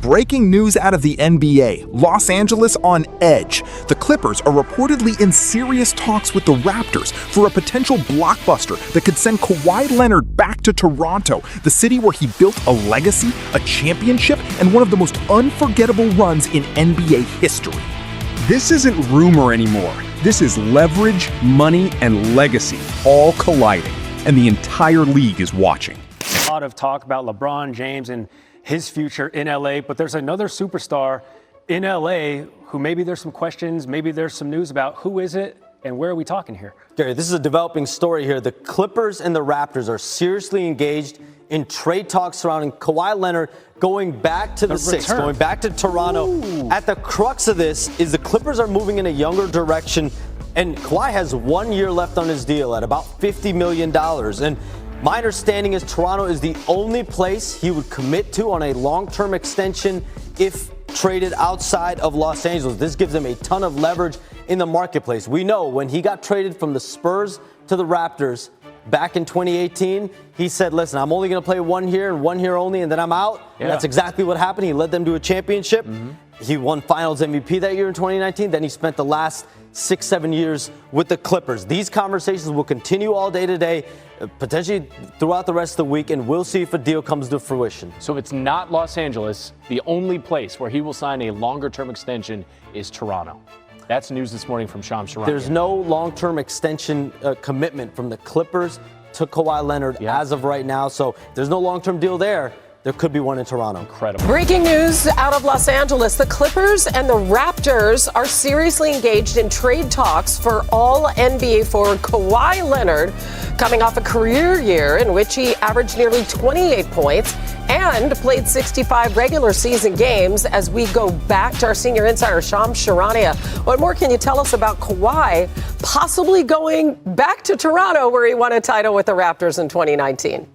breaking news out of the NBA. Los Angeles on edge. The Clippers are reportedly in serious talks with the Raptors for a potential blockbuster that could send Kawhi Leonard back to Toronto, the city where he built a legacy, a championship, and one of the most unforgettable runs in NBA history. This isn't rumor anymore. This is leverage, money, and legacy all colliding, and the entire league is watching. A lot of talk about LeBron James and his future in LA, but there's another superstar in LA who maybe there's some questions, maybe there's some news about. Who is it and where are we talking here? Gary, this is a developing story here. The Clippers and the Raptors are seriously engaged in trade talks surrounding Kawhi Leonard going back to the Six, going back to Toronto. Ooh. At the crux of this is the Clippers are moving in a younger direction, and Kawhi has 1 year left on his deal at about $50 million. And my understanding is Toronto is the only place he would commit to on a long-term extension if traded outside of Los Angeles. This gives him a ton of leverage in the marketplace. We know when he got traded from the Spurs to the Raptors back in 2018, he said, listen, I'm only going to play 1 year and 1 year only, and then I'm out. Yeah. And that's exactly what happened. He led them to a championship. He won Finals MVP that year in 2019. Then he spent the last 6-7 years with the Clippers. These conversations will continue all day today, potentially throughout the rest of the week, and we'll see if a deal comes to fruition. So it's not Los Angeles. The only place where he will sign a longer-term extension is Toronto. That's news this morning from Shams Charania. There's no long-term extension commitment from the Clippers to Kawhi Leonard as of right now. So there's no long-term deal there. There could be one in Toronto. Incredible. Breaking news out of Los Angeles. The Clippers and the Raptors are seriously engaged in trade talks for all NBA forward Kawhi Leonard, coming off a career year in which he averaged nearly 28 points and played 65 regular season games. As we go back to our senior insider, Shams Charania, what more can you tell us about Kawhi possibly going back to Toronto, where he won a title with the Raptors in 2019?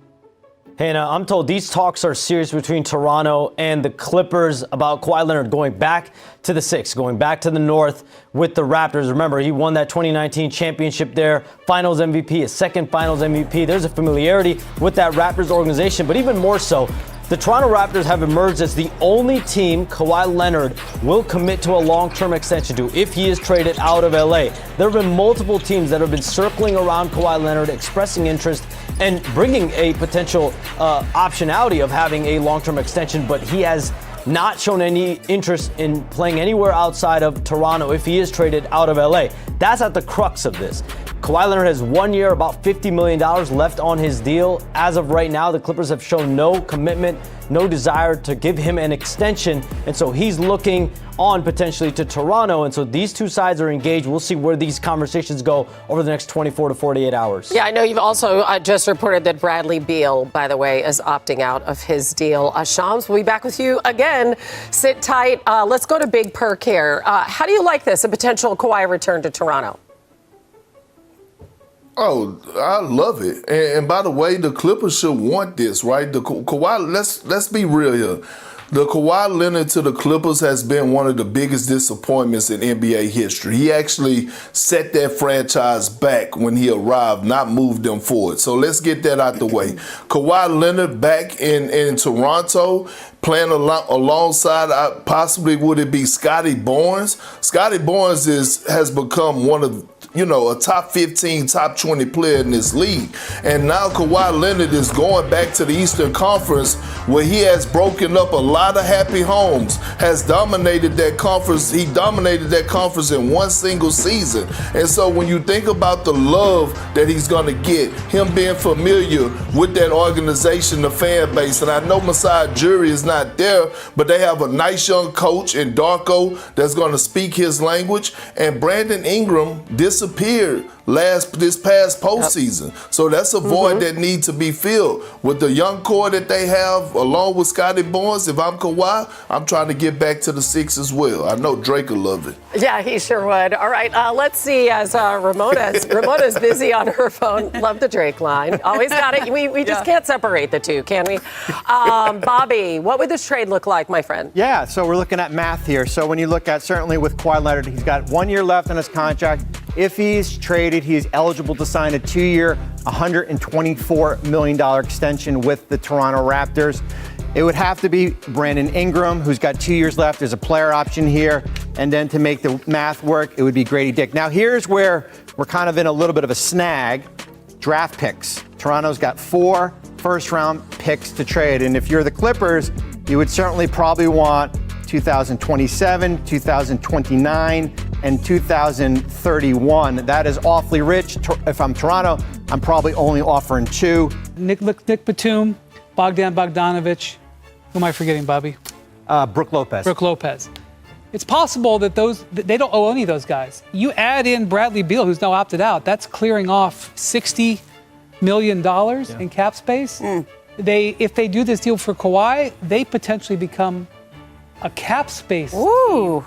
Hannah, I'm told these talks are serious between Toronto and the Clippers about Kawhi Leonard going back to the Six, going back to the North with the Raptors. Remember, he won that 2019 championship there, Finals MVP, his second Finals MVP. There's a familiarity with that Raptors organization, but even more so, the Toronto Raptors have emerged as the only team Kawhi Leonard will commit to a long-term extension to if he is traded out of LA. There have been multiple teams that have been circling around Kawhi Leonard, expressing interest and bringing a potential optionality of having a long-term extension, but he has not shown any interest in playing anywhere outside of Toronto if he is traded out of LA. That's at the crux of this. Kawhi Leonard has 1 year, about $50 million left on his deal. As of right now, the Clippers have shown no commitment, no desire to give him an extension. And so he's looking on potentially to Toronto. And so these two sides are engaged. We'll see where these conversations go over the next 24 to 48 hours. Yeah, I know you've also just reported that Bradley Beal, by the way, is opting out of his deal. Shams, we'll be back with you again. Sit tight. Let's go to Big Perk here. How do you like this, a potential Kawhi return to Toronto? Oh, I love it. And by the way, the Clippers should want this, right? The Kawhi, let's be real here. The Kawhi Leonard to the Clippers has been one of the biggest disappointments in NBA history. He actually set that franchise back when he arrived, not moved them forward. So let's get that out the way. Kawhi Leonard back in Toronto, playing alongside, possibly would it be Scotty Barnes? Scotty Barnes has become one of a top 15, top 20 player in this league. And now Kawhi Leonard is going back to the Eastern Conference, where he has broken up a lot of happy homes, has dominated that conference. He dominated that conference in one single season. And so when you think about the love that he's going to get, him being familiar with that organization, the fan base, and I know Masai Ujiri is not there, but they have a nice young coach in Darko that's going to speak his language. And Brandon Ingram disappeared this past postseason. So that's a void that needs to be filled. With the young core that they have, along with Scotty Barnes, if I'm Kawhi, I'm trying to get back to the Six as well. I know Drake will love it. Yeah, he sure would. All right, let's see as Ramona's busy on her phone. Love the Drake line. Always got it. We just can't separate the two, can we? Bobby, what would this trade look like, my friend? Yeah, so we're looking at math here. So when you look at, certainly with Kawhi Leonard, he's got 1 year left on his contract. If he's traded, he's eligible to sign a 2-year, $124 million extension with the Toronto Raptors. It would have to be Brandon Ingram, who's got 2 years left. There's a player option here. And then to make the math work, it would be Grady Dick. Now, here's where we're kind of in a little bit of a snag. Draft picks. Toronto's got 4 first-round picks to trade. And if you're the Clippers, you would certainly probably want 2027, 2029, and 2031. That is awfully rich. If I'm Toronto, I'm probably only offering 2. Nick Batum, Bogdan Bogdanovic. Who am I forgetting, Bobby? Brook Lopez. Brook Lopez. It's possible that they don't owe any of those guys. You add in Bradley Beal, who's now opted out. That's clearing off $60 million in cap space. If they do this deal for Kawhi, they potentially become a cap space team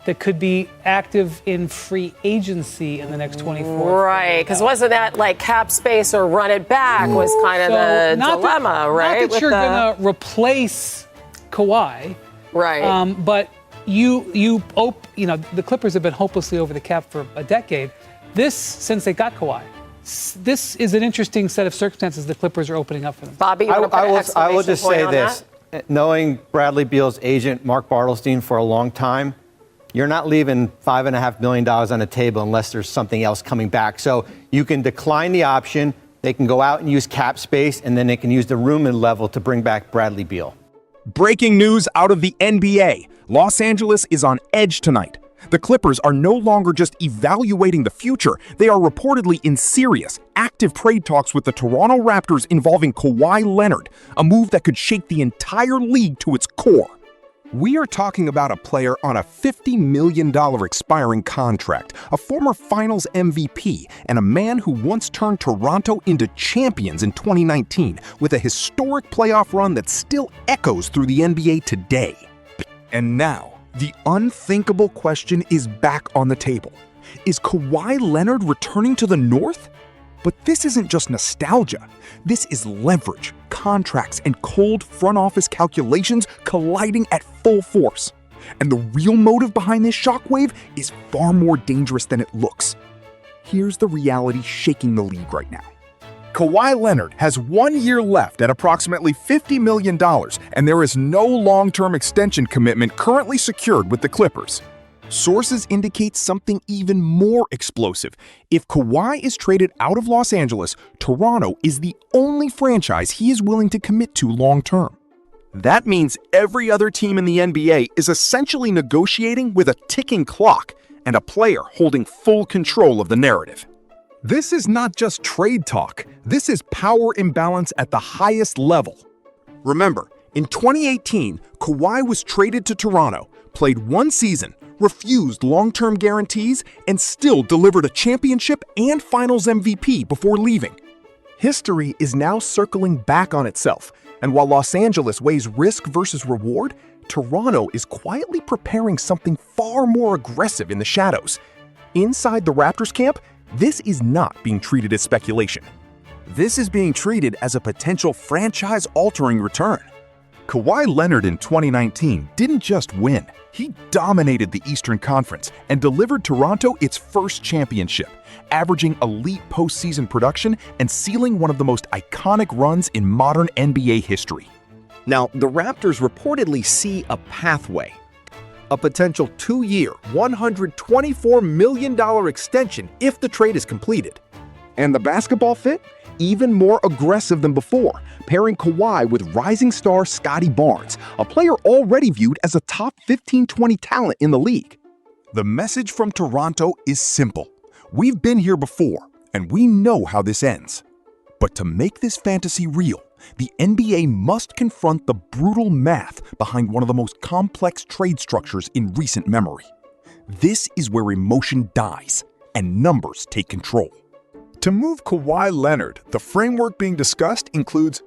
that could be active in free agency in the next 24. Right, because wasn't that like cap space or run it back was kind of the dilemma, right? Not that you're going to replace Kawhi. Right. But the Clippers have been hopelessly over the cap for a decade. Since they got Kawhi, this is an interesting set of circumstances the Clippers are opening up for them. Bobby, you want to put an exclamation I will just point say on this. that? Knowing Bradley Beal's agent, Mark Bartelstein, for a long time, you're not leaving $5.5 million on the table unless there's something else coming back. So you can decline the option. They can go out and use cap space, and then they can use the room and level to bring back Bradley Beal. Breaking news out of the NBA. Los Angeles is on edge tonight. The Clippers are no longer just evaluating the future. They are reportedly in serious, active trade talks with the Toronto Raptors involving Kawhi Leonard, a move that could shake the entire league to its core. We are talking about a player on a $50 million expiring contract, a former Finals MVP, and a man who once turned Toronto into champions in 2019 with a historic playoff run that still echoes through the NBA today. And now, the unthinkable question is back on the table. Is Kawhi Leonard returning to the North? But this isn't just nostalgia. This is leverage, contracts, and cold front office calculations colliding at full force. And the real motive behind this shockwave is far more dangerous than it looks. Here's the reality shaking the league right now. Kawhi Leonard has 1 year left at approximately $50 million, and there is no long-term extension commitment currently secured with the Clippers. Sources indicate something even more explosive. If Kawhi is traded out of Los Angeles, Toronto is the only franchise he is willing to commit to long-term. That means every other team in the NBA is essentially negotiating with a ticking clock and a player holding full control of the narrative. This is not just trade talk. This is power imbalance at the highest level. Remember, in 2018, Kawhi was traded to Toronto, played 1 season, refused long-term guarantees, and still delivered a championship and Finals MVP before leaving. History is now circling back on itself, and while Los Angeles weighs risk versus reward, Toronto is quietly preparing something far more aggressive in the shadows. Inside the Raptors camp, this is not being treated as speculation. This is being treated as a potential franchise-altering return. Kawhi Leonard in 2019 didn't just win. He dominated the Eastern Conference and delivered Toronto its first championship, averaging elite postseason production and sealing one of the most iconic runs in modern NBA history. Now, the Raptors reportedly see a pathway. A potential 2-year, $124 million extension if the trade is completed. And the basketball fit? Even more aggressive than before, pairing Kawhi with rising star Scotty Barnes, a player already viewed as a top 15-20 talent in the league. The message from Toronto is simple. We've been here before, and we know how this ends. But to make this fantasy real, the NBA must confront the brutal math behind one of the most complex trade structures in recent memory. This is where emotion dies and numbers take control. To move Kawhi Leonard, the framework being discussed includes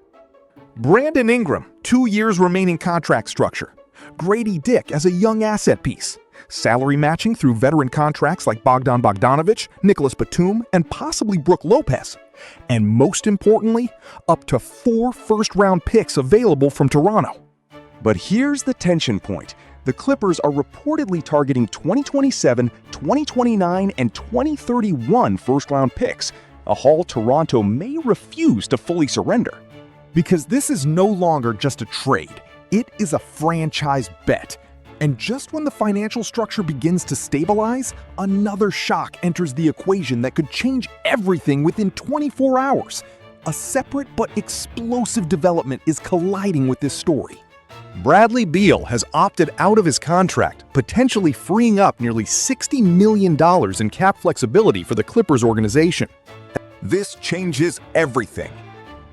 Brandon Ingram, 2 years remaining contract structure, Grady Dick as a young asset piece, salary matching through veteran contracts like Bogdan Bogdanovic, Nicholas Batum, and possibly Brook Lopez, and most importantly, up to 4 first-round picks available from Toronto. But here's the tension point. The Clippers are reportedly targeting 2027, 2029, and 2031 first-round picks, a haul Toronto may refuse to fully surrender. Because this is no longer just a trade, It is a franchise bet. And just when the financial structure begins to stabilize, another shock enters the equation that could change everything within 24 hours. A separate but explosive development is colliding with this story. Bradley Beal has opted out of his contract, potentially freeing up nearly $60 million in cap flexibility for the Clippers organization. This changes everything.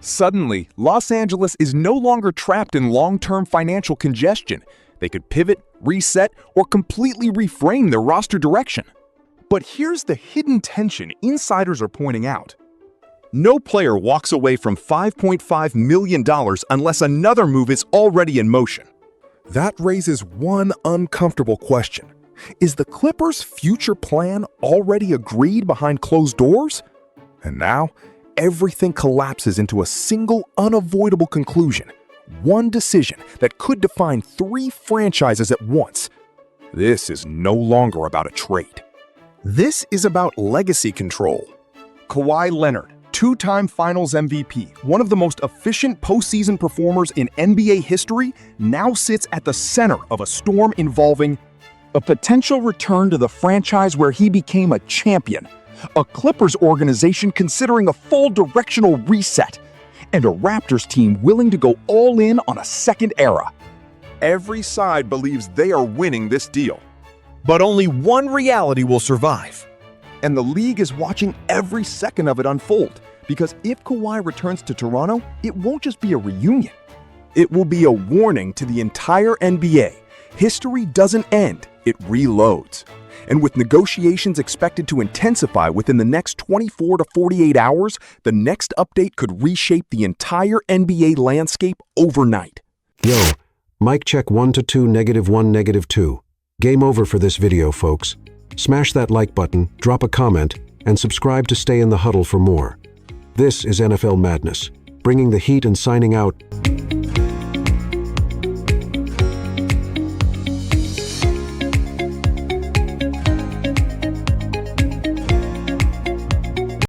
Suddenly, Los Angeles is no longer trapped in long-term financial congestion. They could pivot, reset, or completely reframe their roster direction. But here's the hidden tension insiders are pointing out. No player walks away from $5.5 million unless another move is already in motion. That raises one uncomfortable question. Is the Clippers' future plan already agreed behind closed doors? And now, everything collapses into a single unavoidable conclusion. One decision that could define 3 franchises at once. This is no longer about a trade. This is about legacy control. Kawhi Leonard, 2-time Finals MVP, one of the most efficient postseason performers in NBA history, now sits at the center of a storm involving a potential return to the franchise where he became a champion, a Clippers organization considering a full directional reset, and a Raptors team willing to go all in on a second era. Every side believes they are winning this deal. But only one reality will survive. And the league is watching every second of it unfold, because if Kawhi returns to Toronto, it won't just be a reunion. It will be a warning to the entire NBA. History doesn't end, it reloads. And with negotiations expected to intensify within the next 24 to 48 hours, the next update could reshape the entire NBA landscape overnight. Yo, mic check 1 to 2, -1, -2. Game over for this video, folks. Smash that like button, drop a comment, and subscribe to stay in the huddle for more. This is NFL Madness, bringing the heat and signing out.